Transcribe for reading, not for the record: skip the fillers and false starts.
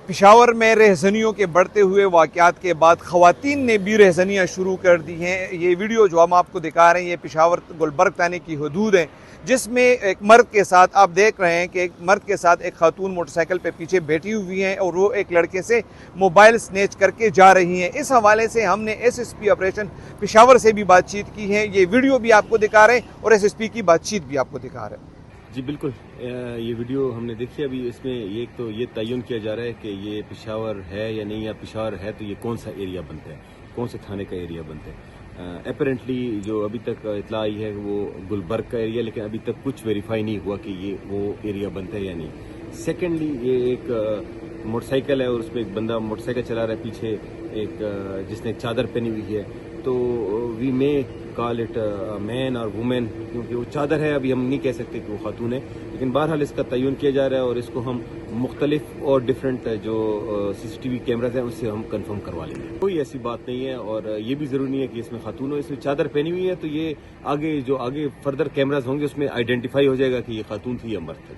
پشاور میں رہزنیوں کے بڑھتے ہوئے واقعات کے بعد خواتین نے بھی رہزنیاں شروع کر دی ہیں۔ یہ ویڈیو جو ہم آپ کو دکھا رہے ہیں یہ پشاور گلبرگ تھانے کی حدود ہے، جس میں ایک مرد کے ساتھ آپ دیکھ رہے ہیں کہ ایک مرد کے ساتھ ایک خاتون موٹر سائیکل پہ پیچھے بیٹھی ہوئی ہیں اور وہ ایک لڑکے سے موبائل سنیچ کر کے جا رہی ہیں۔ اس حوالے سے ہم نے S S P operation Peshawar سے بھی بات چیت کی ہے۔ یہ ویڈیو بھی آپ کو دکھا رہے ہیں اور ایس ایس پی کی بات چیت بھی آپ کو دکھا رہے ہیں۔ جی بالکل، یہ ویڈیو ہم نے دیکھی ابھی۔ اس میں ایک تو یہ تعین کیا جا رہا ہے کہ یہ پشاور ہے یا نہیں، یا پشاور ہے تو یہ کون سا ایریا بنتا ہے، کون سے تھانے کا ایریا بنتا ہے۔ اپیرنٹلی جو ابھی تک اطلاع آئی ہے وہ گلبرگ کا ایریا، لیکن ابھی تک کچھ ویریفائی نہیں ہوا کہ یہ وہ ایریا بنتا ہے یا نہیں۔ سیکنڈلی یہ ایک موٹر سائیکل ہے اور اس پہ ایک بندہ موٹر سائیکل چلا رہا ہے، پیچھے ایک جس نے ایک چادر پہنی ہوئی ہے، تو وی مے کال اٹ مین اور وومین، کیونکہ وہ چادر ہے، ابھی ہم نہیں کہہ سکتے کہ وہ خاتون ہے، لیکن بہرحال اس کا تعین کیا جا رہا ہے اور اس کو ہم مختلف اور ڈفرینٹ جو سی سی ٹی وی کیمراز ہیں اس سے ہم کنفرم کروا لیں گے۔ کوئی ایسی بات نہیں ہے اور یہ بھی ضروری نہیں ہے کہ اس میں خاتون ہو، اس میں چادر پہنی ہوئی ہے، تو یہ آگے فردر کیمراز ہوں گے اس میں آئیڈینٹیفائی ہو جائے گا کہ یہ خاتون تھی یا مرد تھا۔